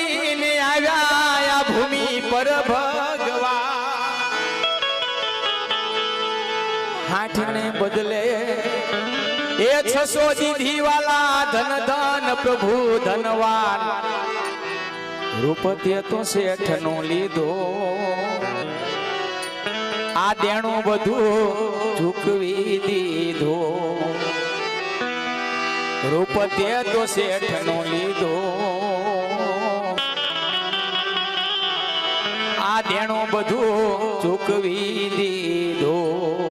લઈને આવ્યા આ ભૂમિ પર ભગવાન હાથને બદલે એ 600 દીધી વાલા ધન ધન પ્રભુ ધનવાન રૂપ તે તો શેઠ નો લીધો આ દેણું બધું ચૂકવી દીધો રૂપ તે તો શેઠ નો લીધો આ દેણું બધું ચૂકવી દીધો।